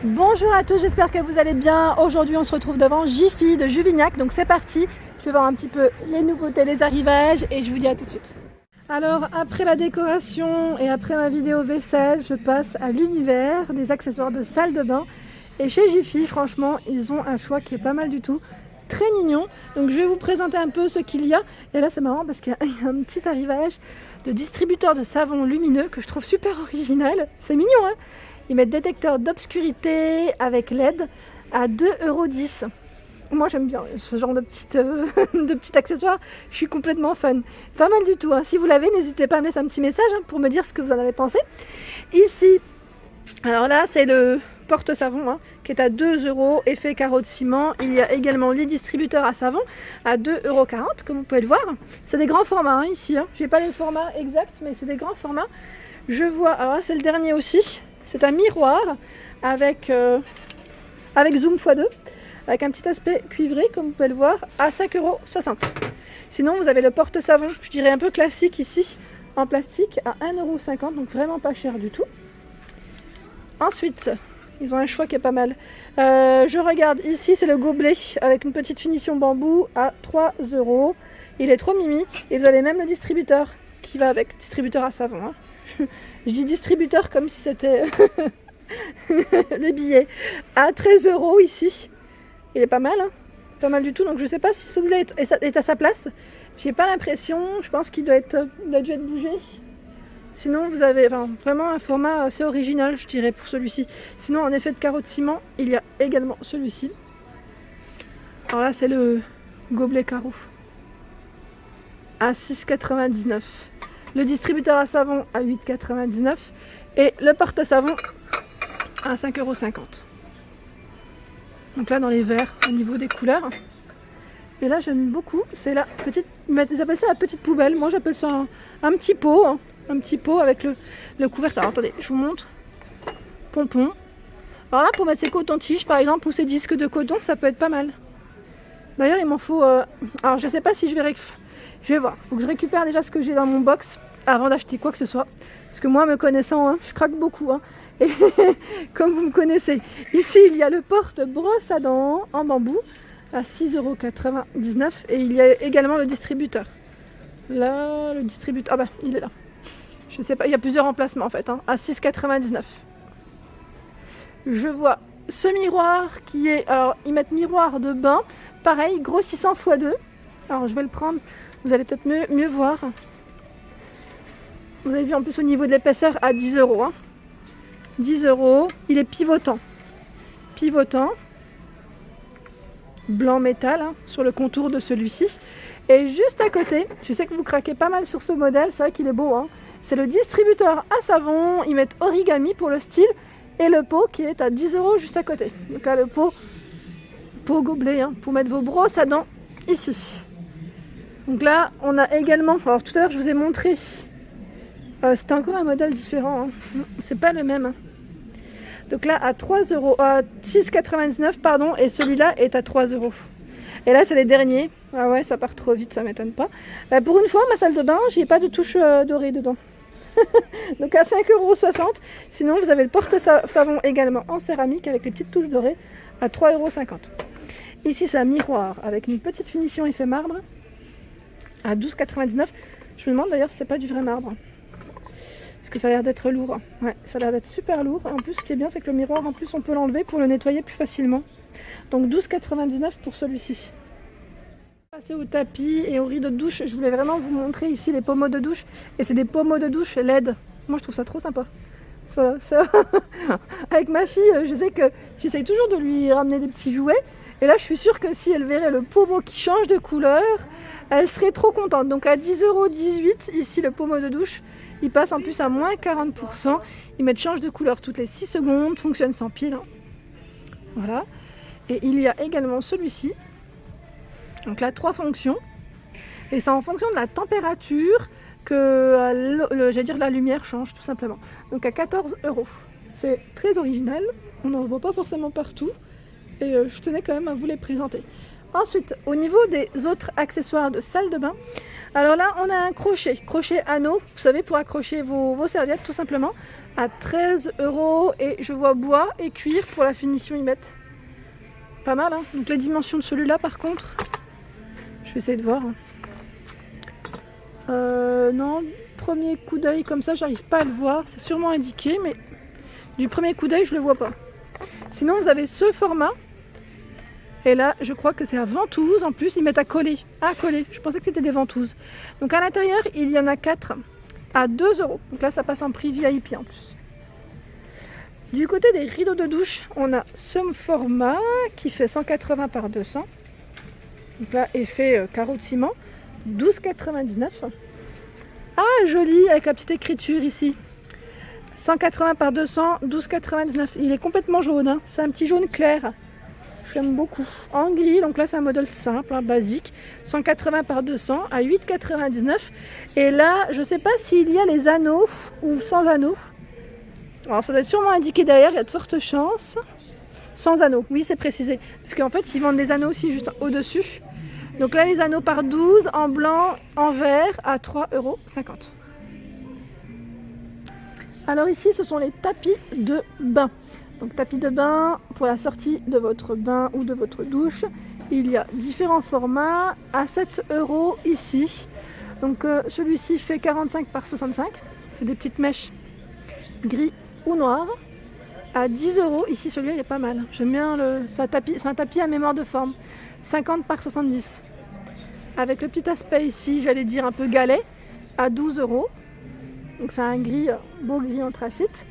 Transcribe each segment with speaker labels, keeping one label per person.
Speaker 1: Bonjour à tous, j'espère que vous allez bien. Aujourd'hui on se retrouve devant Jiffy de Juvignac, donc c'est parti. Je vais voir un petit peu les nouveautés, les arrivages et je vous dis à tout de suite. Alors après la décoration et après ma vidéo vaisselle, je passe à l'univers des accessoires de salle de bain. Et chez Jiffy, franchement, ils ont un choix qui est pas mal du tout, très mignon. Donc je vais vous présenter un peu ce qu'il y a. Et là c'est marrant parce qu'il y a un petit arrivage de distributeur de savon lumineux que je trouve super original. C'est mignon, hein? Ils mettent détecteur d'obscurité avec LED à 2,10 €. Moi j'aime bien ce genre de petit accessoire, je suis complètement fan. Pas mal du tout, hein. Si vous l'avez, n'hésitez pas à me laisser un petit message pour me dire ce que vous en avez pensé. Ici, alors là c'est le porte-savon qui est à 2 €, effet carreau de ciment. Il y a également les distributeurs à savon à 2,40 € comme vous pouvez le voir. C'est des grands formats ici, je n'ai pas les formats exacts mais c'est des grands formats. Je vois, alors là c'est le dernier aussi. C'est un miroir avec zoom x2, avec un petit aspect cuivré, comme vous pouvez le voir, à 5,60 €. Sinon, vous avez le porte-savon, je dirais un peu classique ici, en plastique, à 1,50 €, donc vraiment pas cher du tout. Ensuite, ils ont un choix qui est pas mal. Je regarde ici, c'est le gobelet, avec une petite finition bambou, à 3 €. Il est trop mimi, et vous avez même le distributeur qui va avec, distributeur à savon. Je dis distributeur comme si c'était les billets. À 13 € ici. Il est pas mal, pas mal du tout. Donc je sais pas si celui-là est à sa place. J'ai pas l'impression. Je pense qu'il a dû être bougé. Sinon vous avez vraiment un format assez original, je dirais, pour celui-ci. Sinon en effet de carreau de ciment, il y a également celui-ci. Alors là c'est le gobelet carreau. À 6,99 €. Le distributeur à savon à 8,99 € et le porte-savon à 5,50 €. Donc là dans les verts au niveau des couleurs. Et là j'aime beaucoup, c'est la petite, ils appellent ça la petite poubelle, moi j'appelle ça un petit pot, un petit pot avec le couvercle. Alors attendez, je vous montre. Pompon. Alors là pour mettre ses cotons-tiges par exemple ou ses disques de coton, ça peut être pas mal. D'ailleurs il m'en faut, alors je sais pas si je vais voir, il faut que je récupère déjà ce que j'ai dans mon box avant d'acheter quoi que ce soit. Parce que moi, me connaissant, je craque beaucoup. Et comme vous me connaissez, ici il y a le porte-brosse à dents en bambou à 6,99 € et il y a également le distributeur. Là, le distributeur, ah bah il est là. Je sais pas, il y a plusieurs emplacements en fait, à 6,99 €. Je vois ce miroir qui est, alors ils mettent miroir de bain, pareil, grossissant x2. Alors je vais le prendre. Vous allez peut-être mieux voir. Vous avez vu en plus au niveau de l'épaisseur à 10 €. 10 €. Il est pivotant. Pivotant. Blanc métal sur le contour de celui-ci. Et juste à côté, je sais que vous craquez pas mal sur ce modèle. C'est vrai qu'il est beau. C'est le distributeur à savon. Ils mettent origami pour le style. Et le pot qui est à 10 € juste à côté. Donc là le pot gobelet pour mettre vos brosses à dents ici. Donc là, on a également, alors tout à l'heure je vous ai montré, c'était encore un modèle différent, c'est pas le même. Donc là à 6,99 € pardon, et celui-là est à 3 €. Et là c'est les derniers, ah ouais ça part trop vite, ça m'étonne pas. Pour une fois ma salle de bain, j'ai pas de touche dorée dedans. Donc à 5,60 €, sinon vous avez le porte-savon également en céramique avec les petites touches dorées à 3,50 €. Ici c'est un miroir avec une petite finition effet marbre. À 12,99 €. Je me demande d'ailleurs si c'est pas du vrai marbre. Parce que ça a l'air d'être lourd. Ouais, ça a l'air d'être super lourd. En plus, ce qui est bien, c'est que le miroir, en plus, on peut l'enlever pour le nettoyer plus facilement. Donc 12,99 € pour celui-ci. Passer au tapis et au rideau de douche. Je voulais vraiment vous montrer ici les pommeaux de douche. Et c'est des pommeaux de douche LED. Moi, je trouve ça trop sympa. Voilà, ça. Avec ma fille, je sais que j'essaye toujours de lui ramener des petits jouets. Et là, je suis sûre que si elle verrait le pommeau qui change de couleur, elle serait trop contente. Donc à 10,18 € ici le pommeau de douche, il passe en plus à moins 40%. Ils mettent change de couleur toutes les 6 secondes, fonctionne sans pile. Voilà. Et il y a également celui-ci. Donc là 3 fonctions. Et c'est en fonction de la température que la lumière change tout simplement. Donc à 14 €. C'est très original, on n'en voit pas forcément partout. Et je tenais quand même à vous les présenter. Ensuite, au niveau des autres accessoires de salle de bain, alors là, on a un crochet anneau, vous savez, pour accrocher vos serviettes tout simplement. à 13 € et je vois bois et cuir pour la finition, ils mettent pas mal, hein. Donc les dimensions de celui-là par contre, je vais essayer de voir. Non, premier coup d'œil comme ça, j'arrive pas à le voir, c'est sûrement indiqué, mais du premier coup d'œil je le vois pas. Sinon vous avez ce format, et là je crois que c'est à ventouse, en plus ils mettent à coller, je pensais que c'était des ventouses. Donc à l'intérieur il y en a 4 à 2 €, donc là ça passe en prix VIP en plus. Du côté des rideaux de douche, on a ce format qui fait 180 par 200, donc là effet carreau de ciment, 12,99 €. Ah joli, avec la petite écriture ici, 180 par 200, 12,99 €. Il est complètement jaune, hein. C'est un petit jaune clair. J'aime beaucoup. En gris, donc là c'est un modèle simple, hein, basique. 180 par 200 à 8,99 €. Et là, je ne sais pas s'il y a les anneaux ou sans anneaux. Alors ça doit être sûrement indiqué derrière, il y a de fortes chances. Sans anneaux, oui c'est précisé. Parce qu'en fait ils vendent des anneaux aussi juste au-dessus. Donc là les anneaux par 12, en blanc, en vert, à 3,50 €. Alors ici ce sont les tapis de bain. Donc tapis de bain pour la sortie de votre bain ou de votre douche. Il y a différents formats à 7 € ici. Donc celui-ci fait 45 par 65. C'est des petites mèches gris ou noir. À 10 €, ici celui-là il est pas mal. J'aime bien c'est un tapis à mémoire de forme. 50 par 70. Avec le petit aspect ici, j'allais dire un peu galet, à 12 €. Donc c'est un gris, beau gris anthracite.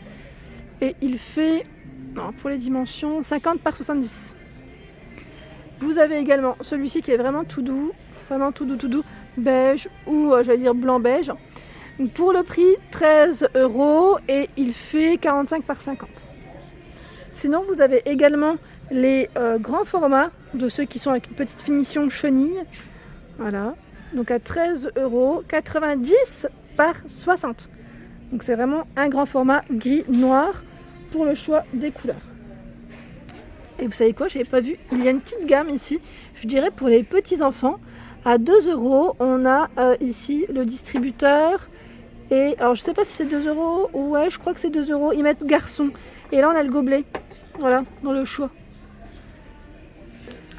Speaker 1: Et il fait, non, pour les dimensions, 50 par 70. Vous avez également celui-ci qui est vraiment tout doux, beige ou j'allais dire blanc beige. Donc pour le prix 13 € et il fait 45 par 50. Sinon vous avez également les grands formats de ceux qui sont avec une petite finition chenille. Voilà, donc à 13 €, 90 par 60. Donc c'est vraiment un grand format gris noir pour le choix des couleurs. Et vous savez quoi, je n'avais pas vu, il y a une petite gamme ici, je dirais pour les petits enfants. À 2 €, on a ici le distributeur. Et alors je sais pas si c'est 2 €, ouais je crois que c'est 2 €, ils mettent garçon. Et là on a le gobelet, voilà, dans le choix.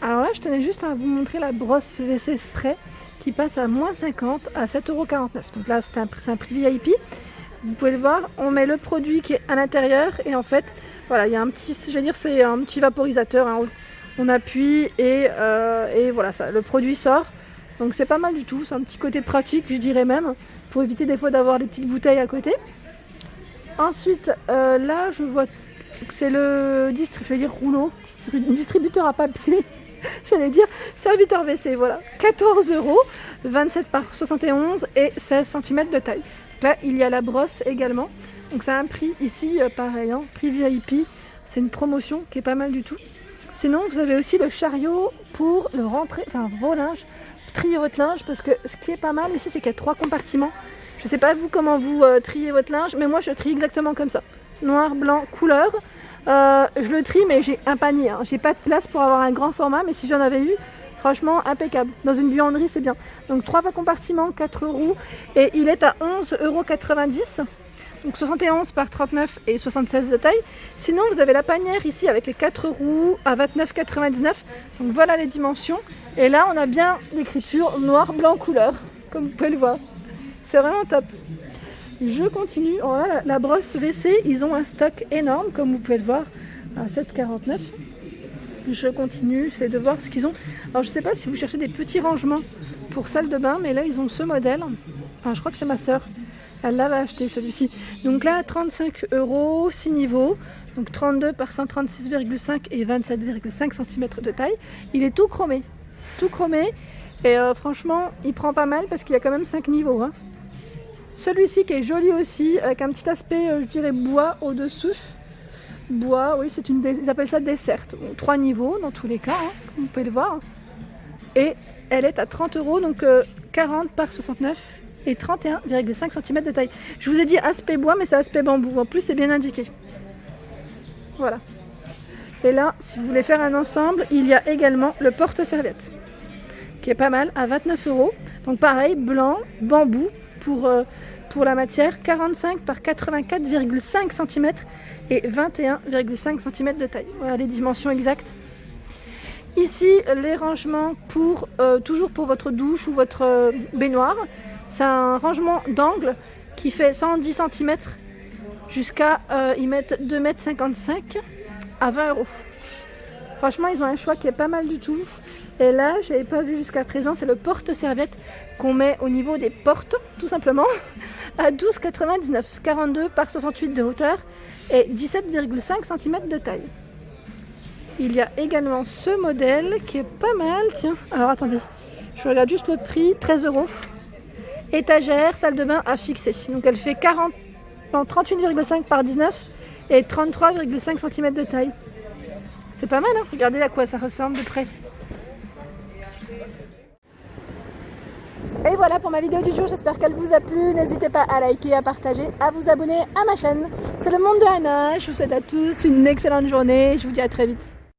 Speaker 1: Alors là je tenais juste à vous montrer la brosse WC spray qui passe à moins 50 à 7,49 €. Donc là c'est un prix VIP. Vous pouvez le voir, on met le produit qui est à l'intérieur et en fait voilà, il y a un petit, je vais dire c'est un petit vaporisateur, hein. On appuie et voilà, ça, le produit sort. Donc c'est pas mal du tout, c'est un petit côté pratique je dirais même, pour éviter des fois d'avoir des petites bouteilles à côté. Ensuite là je vois que c'est le distributeur à papier, j'allais dire serviteur WC, voilà, 14 €, 27 par 71 et 16 cm de taille. Donc là il y a la brosse également, donc c'est un prix ici pareil, hein, prix VIP, c'est une promotion qui est pas mal du tout. Sinon vous avez aussi le chariot pour le rentrer, enfin vos linges, trier votre linge, parce que ce qui est pas mal ici c'est qu'il y a 3 compartiments. Je sais pas vous comment vous triez votre linge, mais moi je trie exactement comme ça, noir, blanc, couleur. Je le trie mais j'ai un panier, hein. J'ai pas de place pour avoir un grand format, mais si j'en avais eu, franchement impeccable. Dans une buanderie c'est bien. Donc 3 compartiments, 4 roues et il est à 11,90 €. Donc 71 par 39 et 76 de taille. Sinon vous avez la panière ici avec les 4 roues à 29,99 €. Donc voilà les dimensions. Et là on a bien l'écriture noir, blanc, couleur, comme vous pouvez le voir. C'est vraiment top. Je continue. Oh là, la brosse WC, ils ont un stock énorme comme vous pouvez le voir à 7,49 €. Je continue, j'essaie de voir ce qu'ils ont. Alors je sais pas si vous cherchez des petits rangements pour salle de bain, mais là ils ont ce modèle. Enfin je crois que c'est ma soeur. Elle l'avait acheté celui-ci. Donc là 35 €, 6 niveaux. Donc 32 par 136,5 et 27,5 cm de taille. Il est tout chromé. Tout chromé. Et franchement il prend pas mal parce qu'il y a quand même 5 niveaux. Hein. Celui-ci qui est joli aussi, avec un petit aspect, je dirais, bois au-dessus. Bois, oui, ils appellent ça desserte. Bon, 3 niveaux dans tous les cas, hein, comme vous pouvez le voir. Et elle est à 30 €, donc 40 par 69 et 31,5 cm de taille. Je vous ai dit aspect bois, mais c'est aspect bambou. En plus, c'est bien indiqué. Voilà. Et là, si vous voulez faire un ensemble, il y a également le porte-serviette, qui est pas mal, à 29 €. Donc pareil, blanc, bambou, pour pour la matière, 45 par 84,5 cm et 21,5 cm de taille. Voilà les dimensions exactes. Ici, les rangements pour toujours pour votre douche ou votre baignoire. C'est un rangement d'angle qui fait 110 cm jusqu'à ils mettent 2,55 m à 20 €. Franchement, ils ont un choix qui est pas mal du tout. Et là, je n'avais pas vu jusqu'à présent, c'est le porte-serviette qu'on met au niveau des portes, tout simplement, à 12,99 €, 42 par 68 de hauteur et 17,5 cm de taille. Il y a également ce modèle qui est pas mal, tiens. Alors attendez, je regarde juste le prix, 13 €. Étagère, salle de bain à fixer. Donc elle fait 38,5 par 19 et 33,5 cm de taille. C'est pas mal, hein? Regardez à quoi ça ressemble de près. Et voilà pour ma vidéo du jour, j'espère qu'elle vous a plu. N'hésitez pas à liker, à partager, à vous abonner à ma chaîne. C'est le monde de Anna. Je vous souhaite à tous une excellente journée. Je vous dis à très vite.